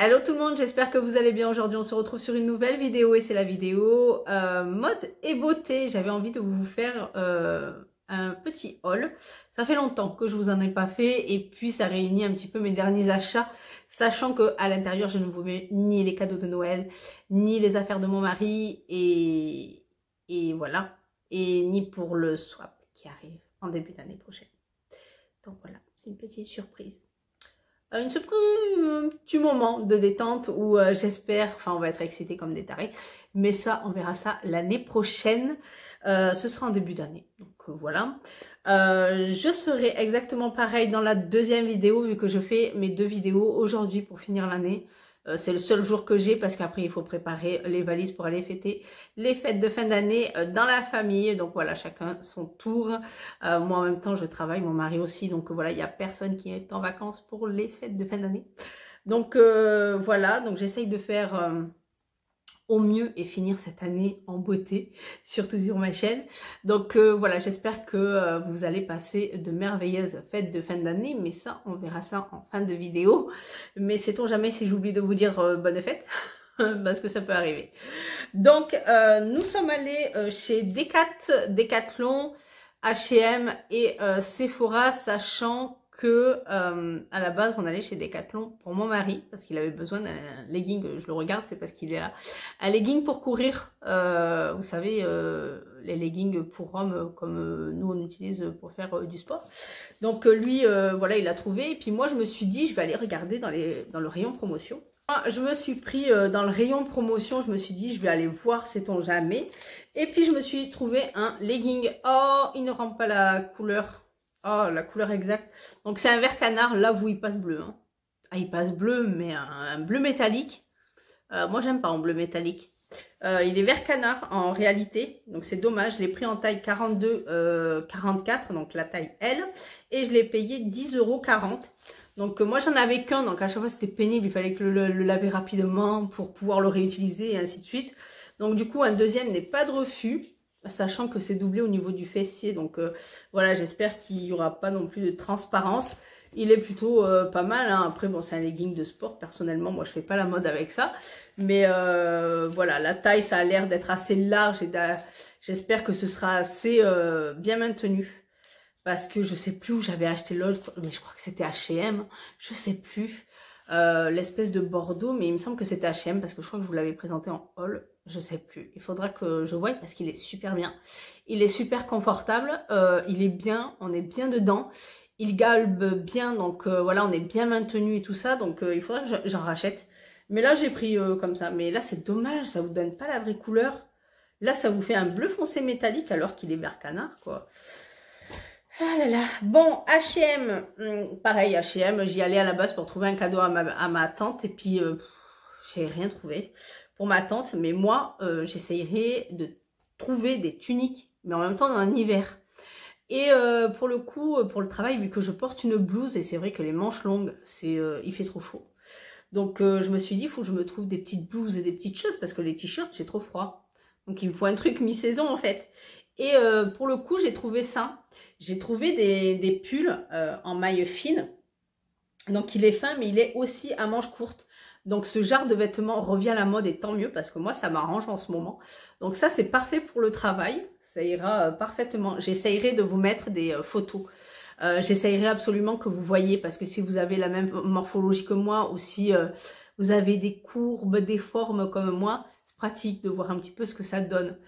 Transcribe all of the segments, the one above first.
Hello tout le monde, j'espère que vous allez bien. Aujourd'hui on se retrouve sur une nouvelle vidéo et c'est la vidéo mode et beauté. J'avais envie de vous faire un petit haul. Ça fait longtemps que je vous en ai pas fait et puis ça réunit un petit peu mes derniers achats, sachant que à l'intérieur je ne vous mets ni les cadeaux de Noël, ni les affaires de mon mari et voilà, et ni pour le swap qui arrive en début d'année prochaine. Donc voilà, c'est une petite surprise. Un petit moment de détente où j'espère, enfin on va être excités comme des tarés, mais ça on verra ça l'année prochaine, ce sera en début d'année, donc voilà. Je serai exactement pareil dans la deuxième vidéo vu que je fais mes deux vidéos aujourd'hui pour finir l'année. C'est le seul jour que j'ai parce qu'après il faut préparer les valises pour aller fêter les fêtes de fin d'année dans la famille. Donc voilà, chacun son tour. Moi en même temps je travaille, mon mari aussi. Donc voilà, il n'y a personne qui est en vacances pour les fêtes de fin d'année. Donc voilà, donc j'essaye de faire au mieux et finir cette année en beauté, surtout sur ma chaîne. Donc voilà, j'espère que vous allez passer de merveilleuses fêtes de fin d'année, mais ça, on verra ça en fin de vidéo. Mais sait-on jamais si j'oublie de vous dire bonne fête, parce que ça peut arriver. Donc, nous sommes allés chez Decathlon, H&M et Sephora, sachant que à la base on allait chez Decathlon pour mon mari parce qu'il avait besoin d'un legging. Je le regarde, c'est parce qu'il est là, un legging pour courir, vous savez, les leggings pour hommes comme nous on utilise pour faire du sport. Donc lui voilà, il a trouvé et puis moi je me suis dit je vais aller regarder dans le rayon promotion. Je me suis pris dans le rayon promotion, je me suis dit je vais aller voir, sait-on jamais. Et puis je me suis trouvé un legging. Oh, il ne rend pas la couleur. Oh, la couleur exacte. Donc c'est un vert canard, là où il passe bleu. Hein. Ah, il passe bleu, mais un bleu métallique. Moi, j'aime pas en bleu métallique. Il est vert canard en réalité. Donc c'est dommage. Je l'ai pris en taille 42-44, donc la taille L. Et je l'ai payé 10,40 €. Donc moi, j'en avais qu'un. Donc à chaque fois, c'était pénible. Il fallait que le laver rapidement pour pouvoir le réutiliser et ainsi de suite. Donc du coup, un deuxième n'est pas de refus. Sachant que c'est doublé au niveau du fessier, donc voilà, j'espère qu'il n'y aura pas non plus de transparence. Il est plutôt pas mal, hein. Après bon, c'est un legging de sport, personnellement moi je fais pas la mode avec ça, mais voilà, la taille ça a l'air d'être assez large et j'espère que ce sera assez bien maintenu, parce que je sais plus où j'avais acheté l'autre, mais je crois que c'était H&M, je sais plus, l'espèce de bordeaux, mais il me semble que c'était H&M parce que je crois que je vous l'avais présenté en haul. Je sais plus, il faudra que je voie parce qu'il est super bien. Il est super confortable, il est bien, on est bien dedans. Il galbe bien, donc voilà, on est bien maintenu et tout ça. Donc il faudra que j'en rachète. Mais là, j'ai pris comme ça. Mais là, c'est dommage, ça vous donne pas la vraie couleur. Là, ça vous fait un bleu foncé métallique alors qu'il est vert canard, quoi. Ah là là. Bon, H&M, pareil, H&M, j'y allais à la base pour trouver un cadeau à ma tante. Et puis, j'ai rien trouvé pour ma tante, mais moi j'essayerai de trouver des tuniques, mais en même temps en hiver. Et pour le coup, pour le travail, vu que je porte une blouse, et c'est vrai que les manches longues, il fait trop chaud. Donc je me suis dit, il faut que je me trouve des petites blouses et des petites choses, parce que les t-shirts, c'est trop froid. Donc il me faut un truc mi-saison en fait. Et pour le coup, j'ai trouvé ça. J'ai trouvé des pulls en maille fine. Donc il est fin, mais il est aussi à manches courtes. Donc ce genre de vêtements revient à la mode et tant mieux parce que moi ça m'arrange en ce moment. Donc ça c'est parfait pour le travail, ça ira parfaitement. J'essayerai de vous mettre des photos. J'essayerai absolument que vous voyez parce que si vous avez la même morphologie que moi ou si vous avez des courbes, des formes comme moi, c'est pratique de voir un petit peu ce que ça donne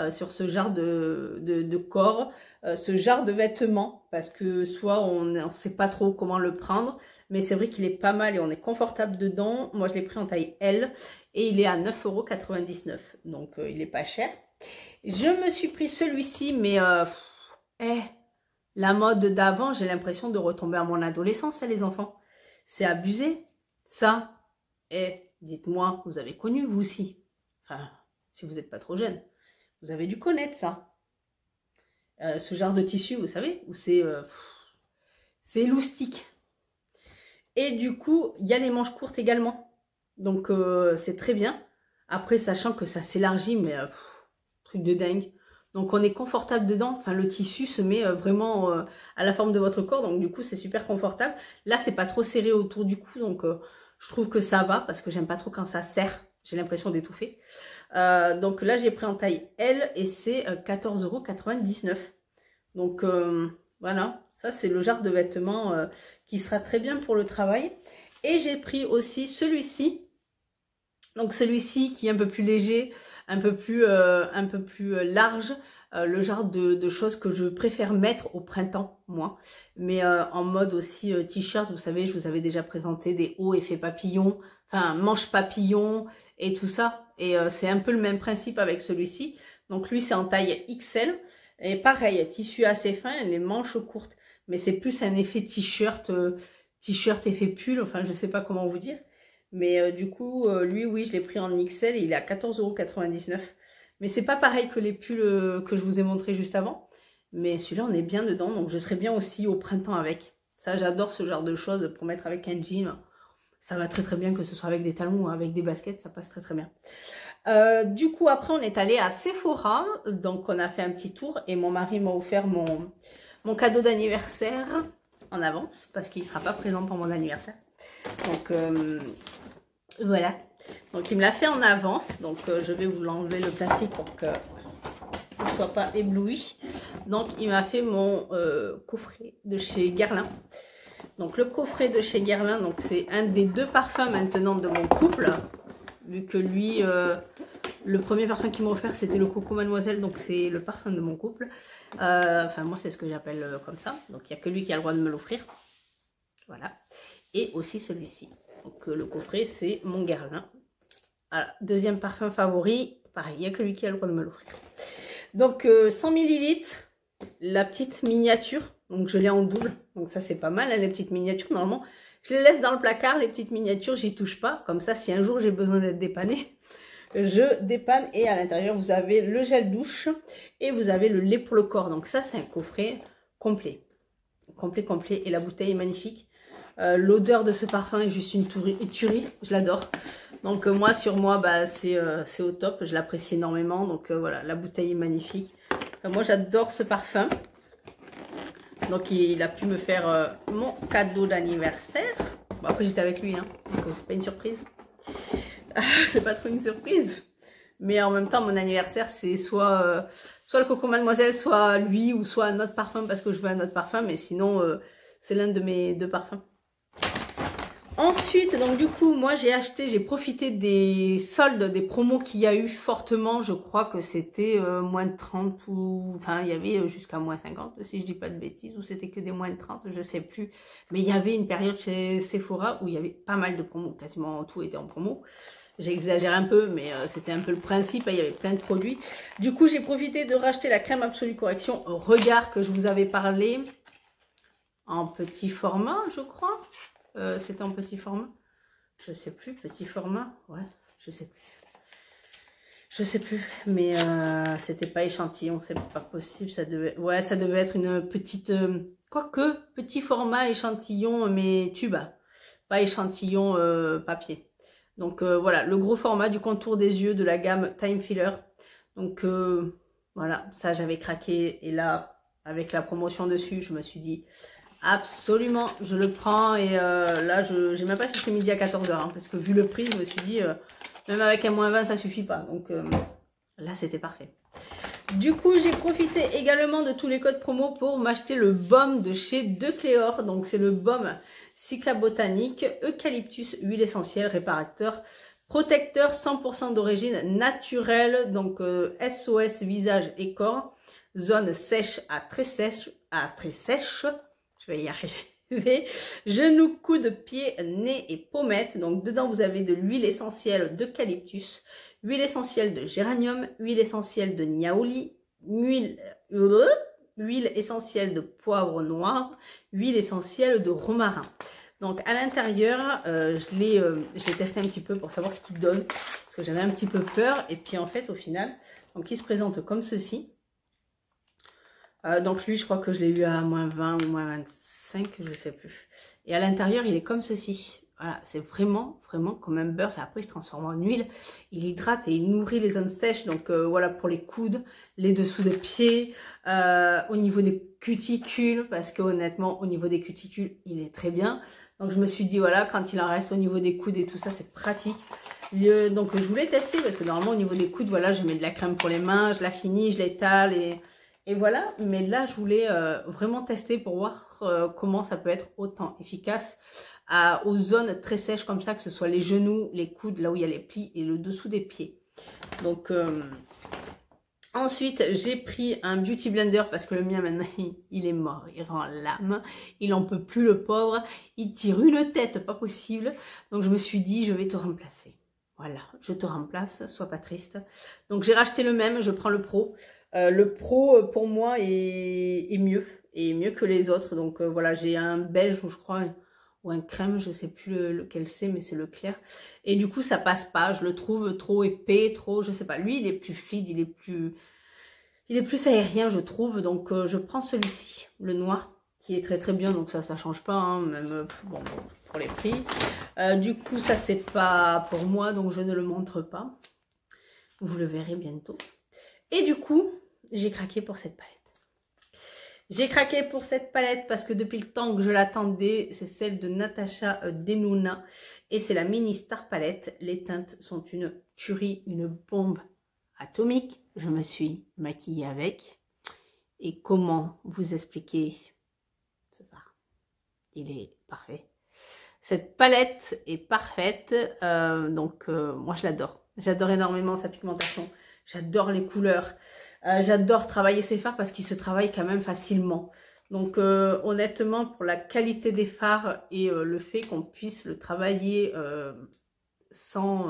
sur ce genre de corps, ce genre de vêtements parce que soit on ne sait pas trop comment le prendre. Mais c'est vrai qu'il est pas mal et on est confortable dedans. Moi, je l'ai pris en taille L et il est à 9,99 €. Donc, il est pas cher. Je me suis pris celui-ci, mais la mode d'avant, j'ai l'impression de retomber à mon adolescence, ça, les enfants. C'est abusé, ça. Dites-moi, vous avez connu, vous aussi. Enfin, si vous n'êtes pas trop jeune. Vous avez dû connaître ça. Ce genre de tissu, vous savez, où c'est élastique. Et du coup, il y a les manches courtes également. Donc, c'est très bien. Après, sachant que ça s'élargit, mais truc de dingue. Donc, on est confortable dedans. Enfin, le tissu se met vraiment à la forme de votre corps. Donc, du coup, c'est super confortable. Là, c'est pas trop serré autour du cou. Donc, Je trouve que ça va parce que j'aime pas trop quand ça serre. J'ai l'impression d'étouffer. Donc là, j'ai pris en taille L et c'est 14,99 €. Donc voilà, ça c'est le genre de vêtements qui sera très bien pour le travail. Et j'ai pris aussi celui-ci. Donc celui-ci qui est un peu plus léger, un peu plus large. Le genre de choses que je préfère mettre au printemps, moi. Mais en mode aussi t-shirt, vous savez, je vous avais déjà présenté des hauts effets papillon, enfin manches papillon et tout ça. Et c'est un peu le même principe avec celui-ci. Donc lui, c'est en taille XL. Et pareil, tissu assez fin, les manches courtes. Mais c'est plus un effet t-shirt, t-shirt effet pull, enfin je sais pas comment vous dire. Mais du coup, lui, oui, je l'ai pris en XL et il est à 14,99 €. Mais c'est pas pareil que les pulls que je vous ai montré juste avant. Mais celui-là, on est bien dedans. Donc, je serai bien aussi au printemps avec. Ça, j'adore ce genre de choses pour mettre avec un jean. Ça va très très bien que ce soit avec des talons ou avec des baskets. Ça passe très très bien. Du coup, après, on est allé à Sephora. Donc, on a fait un petit tour. Et mon mari m'a offert mon cadeau d'anniversaire en avance. Parce qu'il ne sera pas présent pour mon anniversaire. Donc, voilà. Donc il me l'a fait en avance, donc je vais vous l'enlever le plastique pour que ne soit pas ébloui. Donc il m'a fait mon coffret de chez Guerlain. Donc le coffret de chez Guerlain, donc c'est un des 2 parfums maintenant de mon couple. Vu que lui, le premier parfum qu'il m'a offert c'était le Coco Mademoiselle, donc c'est le parfum de mon couple. Enfin moi c'est ce que j'appelle comme ça, donc il n'y a que lui qui a le droit de me l'offrir. Voilà. Et aussi celui-ci. Donc le coffret c'est mon Guerlain. Voilà. Deuxième parfum favori, pareil, il n'y a que lui qui a le droit de me l'offrir. Donc 100 ml, la petite miniature, donc je l'ai en double, donc ça c'est pas mal, hein, les petites miniatures, normalement je les laisse dans le placard, les petites miniatures, j'y touche pas, comme ça si un jour j'ai besoin d'être dépannée, je dépanne. Et à l'intérieur vous avez le gel douche et vous avez le lait pour le corps, donc ça c'est un coffret complet, et la bouteille est magnifique. L'odeur de ce parfum est juste une tuerie, je l'adore. Donc moi, sur moi, bah, c'est au top, je l'apprécie énormément. Donc voilà, la bouteille est magnifique. Moi, j'adore ce parfum. Donc il a pu me faire mon cadeau d'anniversaire. Bon, après, j'étais avec lui, hein, donc c'est pas une surprise. C'est pas trop une surprise. Mais en même temps, mon anniversaire, c'est soit le Coco Mademoiselle, soit lui, ou soit un autre parfum, parce que je veux un autre parfum. Mais sinon, c'est l'un de mes 2 parfums. Ensuite, donc du coup, moi j'ai profité des soldes, des promos qu'il y a eu fortement. Je crois que c'était moins de 30 ou... Enfin, il y avait jusqu'à moins 50, si je dis pas de bêtises, ou c'était que des moins de 30, je sais plus. Mais il y avait une période chez Sephora où il y avait pas mal de promos, quasiment tout était en promo. J'exagère un peu, mais c'était un peu le principe, il y avait plein de produits. Du coup, j'ai profité de racheter la crème Absolue Correction Regard que je vous avais parlé en petit format, je crois. C'était en petit format, je sais plus, petit format, ouais, je sais plus, mais c'était pas échantillon, c'est pas possible, ça devait être une petite, quoique, petit format échantillon, mais tube, pas échantillon papier. Donc voilà, le gros format du contour des yeux de la gamme Time Filler. Donc voilà, ça j'avais craqué, et là, avec la promotion dessus, je me suis dit... Absolument, je le prends. Et là, j'ai même pas cherché midi à 14 h, hein, parce que vu le prix, je me suis dit, même avec un moins 20, ça suffit pas. Donc là, c'était parfait. Du coup, j'ai profité également de tous les codes promo pour m'acheter le baume de chez De Cléor. Donc, c'est le baume Cica Botanique, eucalyptus, huile essentielle, réparateur, protecteur 100% d'origine naturelle. Donc, SOS visage et corps, zone sèche à très sèche, je vais y arriver. Genoux, coudes, pieds, nez et pommettes. Donc dedans vous avez de l'huile essentielle d'eucalyptus, huile essentielle de géranium, huile essentielle de niaouli, huile essentielle de poivre noir, huile essentielle de romarin. Donc à l'intérieur, je l'ai testé un petit peu pour savoir ce qu'il donne, parce que j'avais un petit peu peur. Et puis en fait au final, donc il se présente comme ceci. Donc lui, je crois que je l'ai eu à moins 20 ou moins 25, je sais plus. Et à l'intérieur, il est comme ceci. Voilà, c'est vraiment comme un beurre. Et après, il se transforme en huile. Il hydrate et il nourrit les zones sèches. Donc voilà, pour les coudes, les dessous des pieds, au niveau des cuticules, parce que honnêtement, au niveau des cuticules, il est très bien. Donc je me suis dit, voilà, quand il en reste au niveau des coudes et tout ça, c'est pratique. Donc je voulais tester, parce que normalement, au niveau des coudes, voilà, je mets de la crème pour les mains, je la finis, je l'étale et voilà. Mais là, je voulais vraiment tester pour voir comment ça peut être autant efficace aux zones très sèches comme ça, que ce soit les genoux, les coudes, là où il y a les plis et le dessous des pieds. Donc ensuite, j'ai pris un beauty blender parce que le mien maintenant, il est mort, il rend l'âme, il en peut plus le pauvre, il tire une tête, pas possible. Donc je me suis dit, je vais te remplacer. Voilà, je te remplace, sois pas triste. Donc j'ai racheté le même, je prends le Pro. Le Pro pour moi est mieux que les autres. Donc voilà, j'ai un beige je crois, ou un crème, je sais plus lequel c'est, mais c'est le clair. Et du coup, ça passe pas, je le trouve trop épais, trop, je sais pas. Lui, il est plus fluide, il est plus aérien, je trouve. Donc, je prends celui-ci, le noir, qui est très très bien. Donc ça change pas, hein, même bon, pour les prix. Du coup, ça, c'est pas pour moi, donc je ne le montre pas. Vous le verrez bientôt. Et du coup, j'ai craqué pour cette palette. J'ai craqué pour cette palette parce que depuis le temps que je l'attendais, c'est celle de Natasha Denona et c'est la Mini Star Palette. Les teintes sont une tuerie, une bombe atomique. Je me suis maquillée avec. Et comment vous expliquer ce fard? Il est parfait. Cette palette est parfaite, moi je l'adore. J'adore énormément sa pigmentation, j'adore les couleurs. J'adore travailler ces fards parce qu'ils se travaillent quand même facilement. Donc honnêtement, pour la qualité des fards et le fait qu'on puisse le travailler sans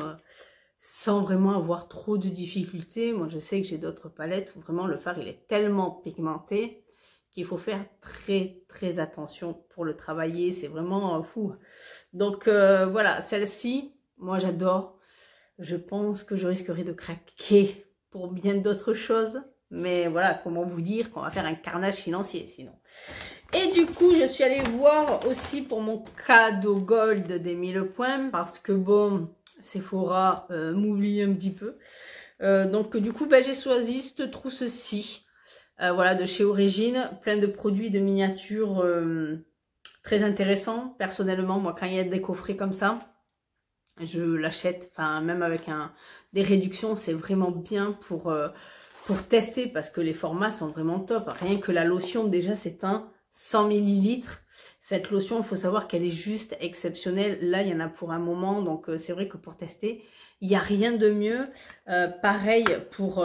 vraiment avoir trop de difficultés. Moi, je sais que j'ai d'autres palettes où vraiment le fard, il est tellement pigmenté qu'il faut faire très très attention pour le travailler. C'est vraiment fou. Donc voilà, celle-ci, moi j'adore. Je pense que je risquerai de craquer pour bien d'autres choses. Mais voilà, comment vous dire qu'on va faire un carnage financier sinon. Et du coup, je suis allée voir aussi pour mon cadeau gold des 1000 points. Parce que bon, Sephora m'oublie un petit peu. Donc du coup, j'ai choisi cette trousse-ci. Voilà, de chez Origine. Plein de produits de miniatures très intéressants. Personnellement, moi, quand il y a des coffrets comme ça, je l'achète, enfin même avec des réductions, c'est vraiment bien pour tester parce que les formats sont vraiment top. Rien que la lotion, déjà c'est un 100 ml. Cette lotion, il faut savoir qu'elle est juste exceptionnelle. Là, il y en a pour un moment, donc c'est vrai que pour tester, il n'y a rien de mieux. Pareil pour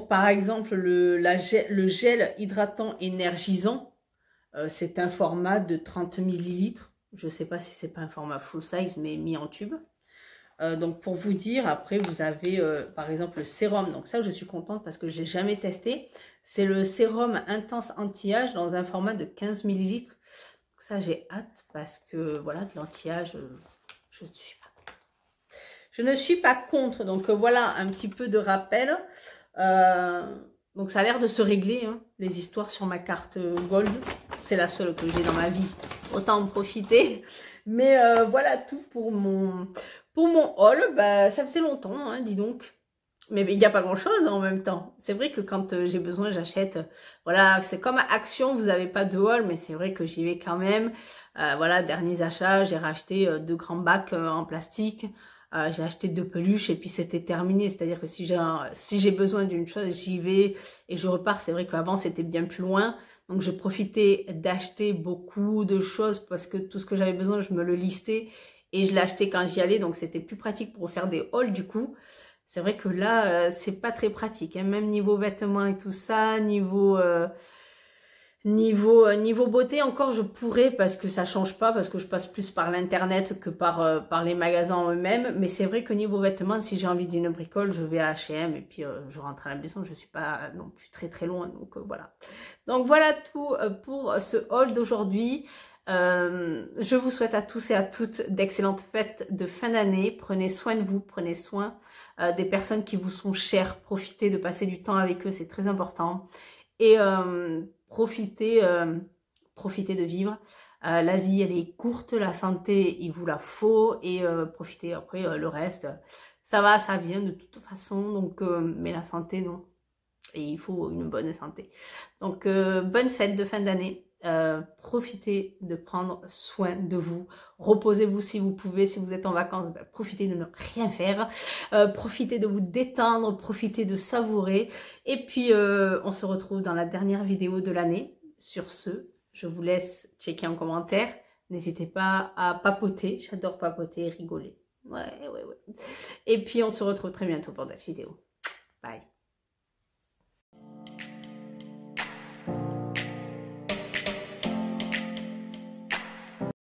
par exemple le gel hydratant énergisant. C'est un format de 30 ml. Je ne sais pas si c'est pas un format full size, mais mis en tube. Donc pour vous dire, après vous avez par exemple le sérum. Donc ça, je suis contente parce que je l'ai jamais testé. C'est le sérum intense anti-âge dans un format de 15 ml. Donc ça, j'ai hâte parce que voilà, de l'anti-âge, je ne suis pas contre. Je ne suis pas contre. Donc voilà un petit peu de rappel. Donc ça a l'air de se régler, hein, les histoires sur ma carte Gold. C'est la seule que j'ai dans ma vie. Autant en profiter. Mais voilà tout pour mon haul. Ça faisait longtemps, hein, dis donc. Mais il n'y a pas grand chose en même temps. C'est vrai que quand j'ai besoin, j'achète. Voilà, c'est comme Action, vous n'avez pas de haul, mais c'est vrai que j'y vais quand même. Voilà, derniers achats, j'ai racheté 2 grands bacs en plastique. J'ai acheté 2 peluches et puis c'était terminé. C'est-à-dire que si j'ai besoin d'une chose, j'y vais et je repars. C'est vrai qu'avant, c'était bien plus loin. Donc, je profitais d'acheter beaucoup de choses parce que tout ce que j'avais besoin, je me le listais et je l'achetais quand j'y allais. Donc, c'était plus pratique pour faire des hauls du coup. C'est vrai que là, c'est pas très pratique. Hein. Même niveau vêtements et tout ça, niveau beauté encore, je pourrais parce que ça change pas, parce que je passe plus par l'internet que par les magasins eux-mêmes. Mais c'est vrai que niveau vêtements, si j'ai envie d'une bricole, je vais à H&M et puis je rentre à la maison. Je suis pas non plus très très loin, donc voilà. Donc voilà tout pour ce haul d'aujourd'hui. Je vous souhaite à tous et à toutes d'excellentes fêtes de fin d'année. Prenez soin de vous, prenez soin des personnes qui vous sont chères. Profitez de passer du temps avec eux, c'est très important. Et profitez de vivre. La vie, elle est courte, la santé, il vous la faut. Et profitez après, le reste, ça va, ça vient de toute façon. Donc, mais la santé, non. et il faut une bonne santé. Donc bonne fête de fin d'année. Profitez de prendre soin de vous, reposez-vous si vous pouvez, si vous êtes en vacances, ben, profitez de ne rien faire, profitez de vous détendre, profitez de savourer, et puis on se retrouve dans la dernière vidéo de l'année. Sur ce, je vous laisse checker en commentaire, n'hésitez pas à papoter, j'adore papoter et rigoler, ouais. Et puis on se retrouve très bientôt pour cette vidéo, bye.